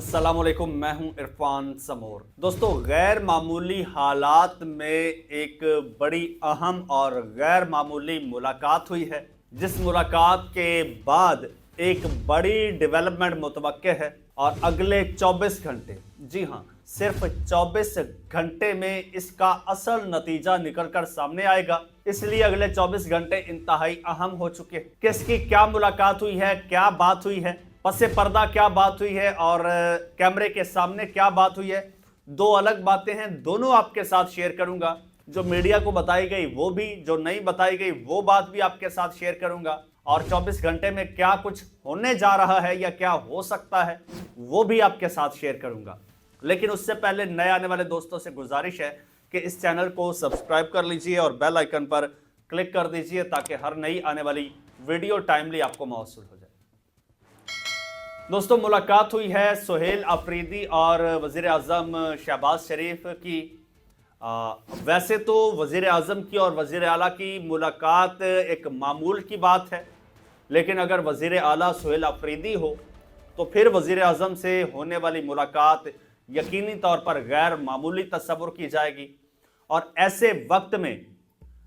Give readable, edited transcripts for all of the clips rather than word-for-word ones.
अस्सलामुअलैकुम, मैं हूं इरफान समोर। दोस्तों, गैर मामूली हालात में एक बड़ी अहम और गैर मामूली मुलाकात हुई है, जिस मुलाकात के बाद एक बड़ी डेवलपमेंट मुतवक्के है और अगले 24 घंटे, जी हाँ, सिर्फ 24 घंटे में इसका असल नतीजा निकलकर सामने आएगा। इसलिए अगले 24 घंटे इंतहाई अहम हो चुके हैं। किसकी क्या मुलाकात हुई है, क्या बात हुई है, पसे पर्दा क्या बात हुई है और कैमरे के सामने क्या बात हुई है, दो अलग बातें हैं। दोनों आपके साथ शेयर करूंगा। जो मीडिया को बताई गई वो भी, जो नहीं बताई गई वो बात भी आपके साथ शेयर करूंगा। और 24 घंटे में क्या कुछ होने जा रहा है या क्या हो सकता है वो भी आपके साथ शेयर करूंगा। लेकिन उससे पहले नए आने वाले दोस्तों से गुजारिश है कि इस चैनल को सब्सक्राइब कर लीजिए और बेल आइकन पर क्लिक कर दीजिए ताकि हर नई आने वाली वीडियो टाइमली आपको मौसूल हो जाए। दोस्तों, मुलाकात हुई है सुहेल अफरीदी और वज़ीर आज़म शहबाज शरीफ की। वैसे तो वज़ीर आज़म की और वज़ीर आला की मुलाकात एक मामूल की बात है, लेकिन अगर वज़ीर आला सुहेल अफरीदी हो तो फिर वज़ीर आज़म से होने वाली मुलाकात यकीनी तौर पर गैर मामूली तस्वुर की जाएगी। और ऐसे वक्त में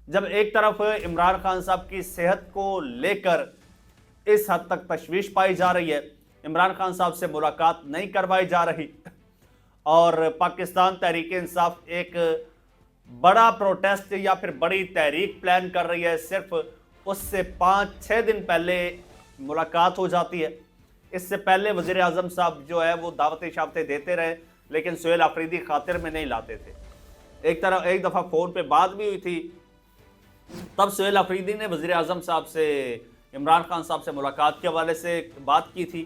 जब एक तरफ इमरान खान साहब की सेहत को लेकर इस हद तक तशवीश पाई जा रही है, इमरान खान साहब से मुलाकात नहीं करवाई जा रही और पाकिस्तान तहरीक इंसाफ एक बड़ा प्रोटेस्ट या फिर बड़ी तहरीक प्लान कर रही है, सिर्फ उससे 5-6 दिन पहले मुलाकात हो जाती है। इससे पहले वज़ीर आज़म साहब जो है वो दावतें शावतें देते रहे, लेकिन सुहेल अफरीदी खातिर में नहीं लाते थे। एक दफ़ा फ़ोन पे बात भी हुई थी, तब सुहेल अफरीदी ने वज़ीर आज़म साहब से, इमरान खान साहब से मुलाकात के हवाले से बात की थी,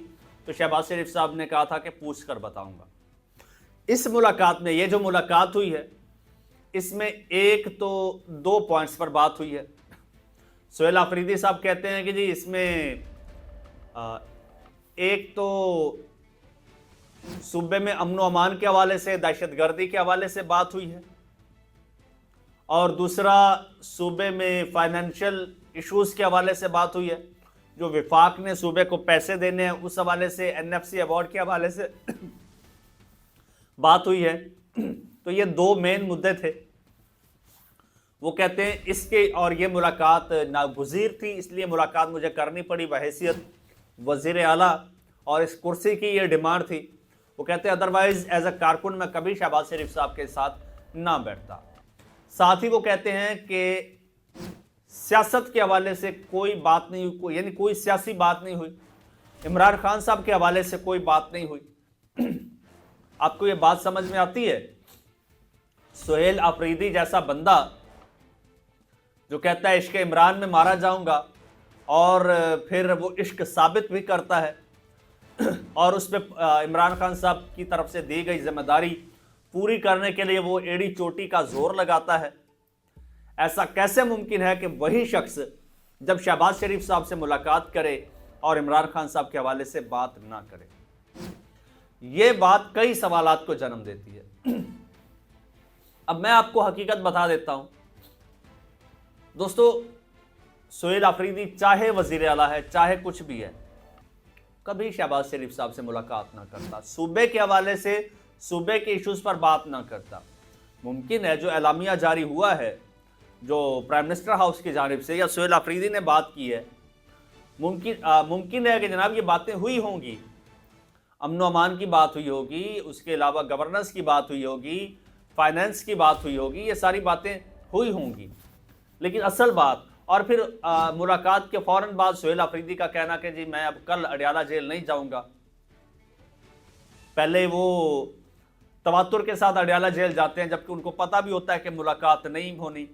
तो शहबाज शरीफ साहब ने कहा था कि पूछ कर बताऊंगा। इस मुलाकात में, ये जो मुलाकात हुई है, इसमें एक तो 2 पॉइंट्स पर बात हुई है। सुहेल अफरीदी साहब कहते हैं कि जी इसमें एक तो सूबे में अमन व अमान के हवाले से, दहशतगर्दी के हवाले से बात हुई है, और दूसरा सूबे में फाइनेंशियल इश्यूज के हवाले से बात हुई है। जो विफाक ने सूबे को पैसे देने हैं उस हवाले से, NFC अवार्ड के हवाले से बात हुई है। तो ये 2 मेन मुद्दे थे। वो कहते हैं इसके, और ये मुलाकात नागुज़ीर थी, इसलिए मुलाकात मुझे करनी पड़ी बहैसियत वज़ीर आला, और इस कुर्सी की ये डिमांड थी। वो कहते हैं अदरवाइज एज अ कारकुन मैं कभी शहबाज शरीफ साहब के साथ ना बैठता। साथ ही वो कहते हैं कि सियासत के हवाले से कोई बात नहीं हुई, यानी कोई सियासी बात नहीं हुई। इमरान खान साहब के हवाले से कोई बात नहीं हुई। आपको ये बात समझ में आती है? सुहेल अफरीदी जैसा बंदा जो कहता है इश्क इमरान में मारा जाऊंगा, और फिर वो इश्क साबित भी करता है और उस पर इमरान खान साहब की तरफ से दी गई जिम्मेदारी पूरी करने के लिए वो एड़ी चोटी का जोर लगाता है। ऐसा कैसे मुमकिन है कि वही शख्स जब शहबाज शरीफ साहब से मुलाकात करे और इमरान खान साहब के हवाले से बात ना करे? यह बात कई सवालात को जन्म देती है। अब मैं आपको हकीकत बता देता हूं। दोस्तों, सुहेल अफरीदी चाहे वजीर आला है, चाहे कुछ भी है, कभी शहबाज शरीफ साहब से मुलाकात ना करता, सूबे के हवाले से, सूबे के इश्यूज पर बात ना करता। मुमकिन है जो एलामिया जारी हुआ है, जो प्राइम मिनिस्टर हाउस की जानिब से या सुहेल अफरीदी ने बात की है, मुमकिन है कि जनाब ये बातें हुई होंगी, अमन व अमान की बात हुई होगी, उसके अलावा गवर्नेंस की बात हुई होगी, फाइनेंस की बात हुई होगी, ये सारी बातें हुई होंगी। लेकिन असल बात, और फिर मुलाकात के फ़ौरन बाद सुहेल अफरीदी का कहना कि जी मैं अब कल अडियाला जेल नहीं जाऊंगा। पहले वो तवातुर के साथ अडियाला जेल जाते हैं, जबकि उनको पता भी होता है कि मुलाकात नहीं होनी,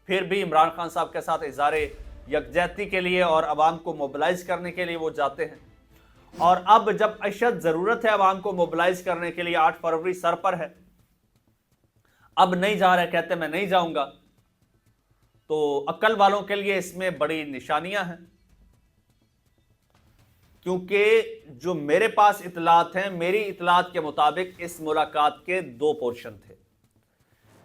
फिर भी इमरान खान साहब के साथ इज़हारे यकजहती के लिए और अवाम को मोबिलाइज करने के लिए वो जाते हैं। और अब जब अशद ज़रूरत है अवाम को मोबिलाइज करने के लिए, 8 फरवरी सर पर है, अब नहीं जा रहे, कहते मैं नहीं जाऊंगा, तो अक्ल वालों के लिए इसमें बड़ी निशानियां हैं। क्योंकि जो मेरे पास इतलात हैं, मेरी इतलात के मुताबिक इस मुलाकात के 2 पोर्शन थे।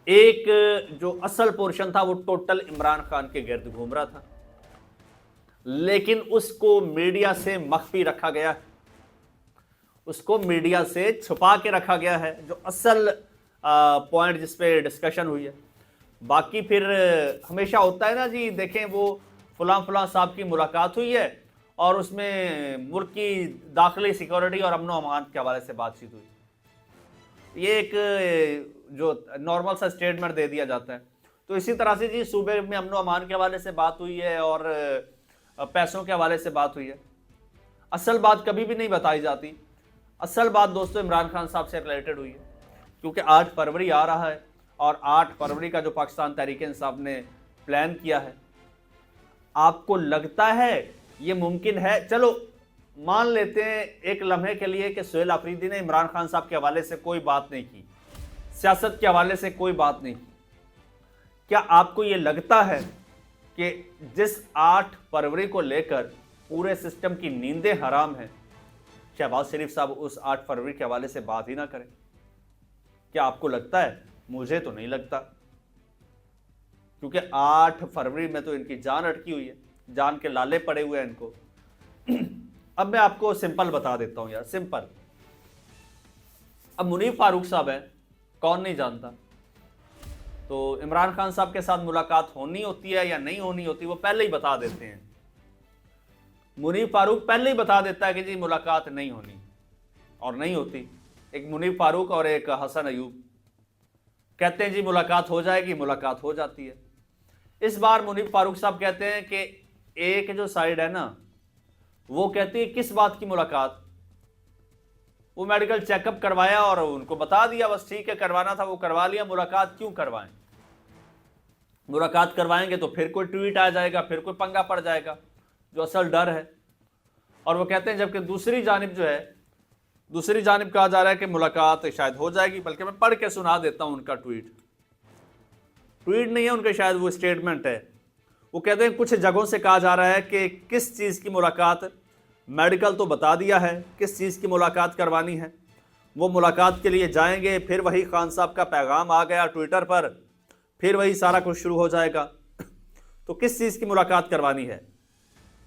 एक जो असल पोर्शन था वो टोटल इमरान खान के गिर्द घूम रहा था, लेकिन उसको मीडिया से मख्फी रखा गया। उसको मीडिया से छुपा के रखा गया है, जो असल पॉइंट जिस पे डिस्कशन हुई है। बाकी फिर हमेशा होता है ना जी, देखें वो फलां साहब की मुलाकात हुई है और उसमें मुल्क की दाखिली सिक्योरिटी और अमन अमान के हवाले से बातचीत हुई, ये एक जो नॉर्मल सा स्टेटमेंट दे दिया जाता है। तो इसी तरह से जी सूबे में अमन अमान के हवाले से बात हुई है और पैसों के हवाले से बात हुई है। असल बात कभी भी नहीं बताई जाती। असल बात दोस्तों इमरान खान साहब से रिलेटेड हुई है, क्योंकि 8 फरवरी आ रहा है और 8 फरवरी का जो पाकिस्तान तहरीक इंसाफ ने प्लान किया है, आपको लगता है ये मुमकिन है? चलो मान लेते हैं एक लम्हे के लिए कि सुहेल आफरीदी ने इमरान खान साहब के हवाले से कोई बात नहीं की, सियासत के हवाले से कोई बात नहीं की। क्या आपको ये लगता है कि जिस 8 फरवरी को लेकर पूरे सिस्टम की नींदें हराम हैं, शहबाज शरीफ साहब उस 8 फरवरी के हवाले से बात ही ना करें? क्या आपको लगता है? मुझे तो नहीं लगता, क्योंकि 8 फरवरी में तो इनकी जान अटकी हुई है, जान के लाले पड़े हुए हैं इनको। अब मैं आपको सिंपल बता देता हूं यार, सिंपल। अब मुनीर फारूक साहब है, कौन नहीं जानता। तो इमरान खान साहब के साथ मुलाकात होनी होती है या नहीं होनी होती, वो पहले ही बता देते हैं। मुनीर फारूक पहले ही बता देता है कि जी मुलाकात नहीं होनी, और नहीं होती। एक मुनीर फारूक और एक हसन अयूब कहते हैं जी मुलाकात हो जाएगी, मुलाकात हो जाती है। इस बार मुनीर फारूक साहब कहते हैं कि एक जो साइड है ना, वो कहती है किस बात की मुलाकात? वो मेडिकल चेकअप करवाया और उनको बता दिया बस ठीक है, करवाना था वो करवा लिया, मुलाकात क्यों करवाएं? मुलाकात करवाएंगे तो फिर कोई ट्वीट आ जाएगा, फिर कोई पंगा पड़ जाएगा, जो असल डर है। और वो कहते हैं, जबकि दूसरी जानिब जो है, दूसरी जानिब कहा जा रहा है कि मुलाकात शायद हो जाएगी। बल्कि मैं पढ़ के सुना देता हूं उनका ट्वीट नहीं है उनके, शायद वो स्टेटमेंट है। वो कहते हैं कुछ जगहों से कहा जा रहा है कि किस चीज़ की मुलाकात, मेडिकल तो बता दिया है, किस चीज़ की मुलाकात करवानी है, वो मुलाकात के लिए जाएंगे, फिर वही खान साहब का पैगाम आ गया ट्विटर पर, फिर वही सारा कुछ शुरू हो जाएगा। तो किस चीज़ की मुलाकात करवानी है?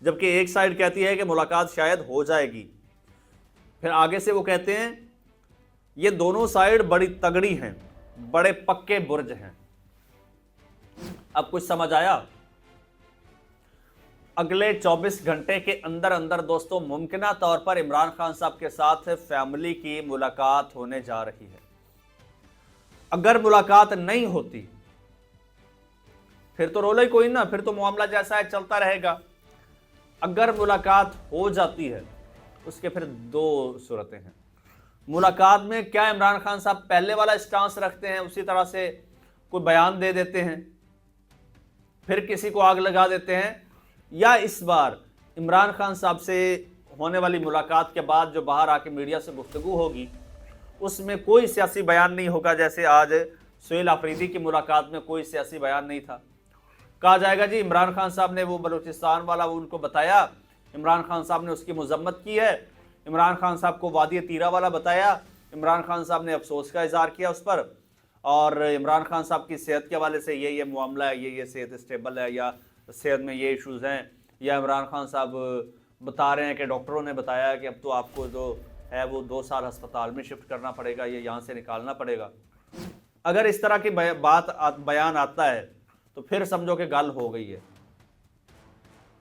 जबकि एक साइड कहती है कि मुलाकात शायद हो जाएगी। फिर आगे से वो कहते हैं ये दोनों साइड बड़ी तगड़ी हैं, बड़े पक्के बुर्ज हैं। अब कुछ समझ आया? अगले 24 घंटे के अंदर अंदर दोस्तों मुमकिना तौर पर इमरान खान साहब के साथ फैमिली की मुलाकात होने जा रही है। अगर मुलाकात नहीं होती फिर तो रोला ही कोई ना, फिर तो मामला जैसा है चलता रहेगा। अगर मुलाकात हो जाती है उसके फिर 2 सूरतें हैं। मुलाकात में क्या इमरान खान साहब पहले वाला स्टांस रखते हैं, उसी तरह से कोई बयान दे देते हैं, फिर किसी को आग लगा देते हैं, या इस बार इमरान खान साहब से होने वाली मुलाकात के बाद जो बाहर आके मीडिया से गुफ्तगू होगी उसमें कोई सियासी बयान नहीं होगा। जैसे आज सुहेल आफरीदी की मुलाकात में कोई सियासी बयान नहीं था। कहा जाएगा जी इमरान खान साहब ने वो बलूचिस्तान वाला वो उनको बताया, इमरान खान साहब ने उसकी मजम्मत की है, इमरान खान साहब को वादी तीरा वाला बताया, इमरान खान साहब ने अफसोस का इजहार किया उस पर, और इमरान खान साहब की सेहत के हवाले से ये मामला है, ये सेहत स्टेबल है, या सेहत में ये इश्यूज़ हैं, या इमरान खान साहब बता रहे हैं कि डॉक्टरों ने बताया कि अब तो आपको जो है वो 2 साल अस्पताल में शिफ्ट करना पड़ेगा, ये यहाँ से निकालना पड़ेगा। अगर इस तरह की बयान आता है तो फिर समझो कि गल हो गई है,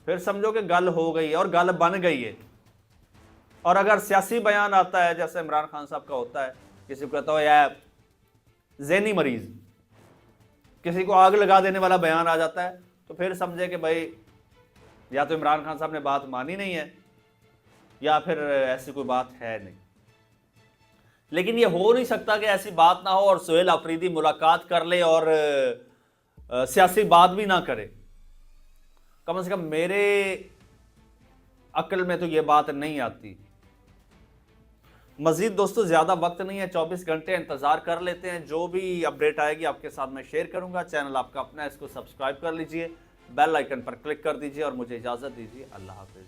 फिर समझो कि गल हो गई है और गल बन गई है। और अगर सियासी बयान आता है जैसे इमरान खान साहब का होता है, किसी को कहता हो यार ज़हनी मरीज, किसी को आग लगा देने वाला बयान आ जाता है, तो फिर समझे कि भाई या तो इमरान खान साहब ने बात मानी नहीं है या फिर ऐसी कोई बात है नहीं। लेकिन ये हो नहीं सकता कि ऐसी बात ना हो और सुहेल आफरीदी मुलाकात कर ले और सियासी बात भी ना करे। कम से कम मेरे अक्ल में तो ये बात नहीं आती। मजीद दोस्तों ज़्यादा वक्त नहीं है, 24 घंटे इंतज़ार कर लेते हैं। जो भी अपडेट आएगी आपके साथ मैं शेयर करूंगा। चैनल आपका अपना है, इसको सब्सक्राइब कर लीजिए, बेल आइकन पर क्लिक कर दीजिए और मुझे इजाज़त दीजिए। अल्लाह हाफिज़।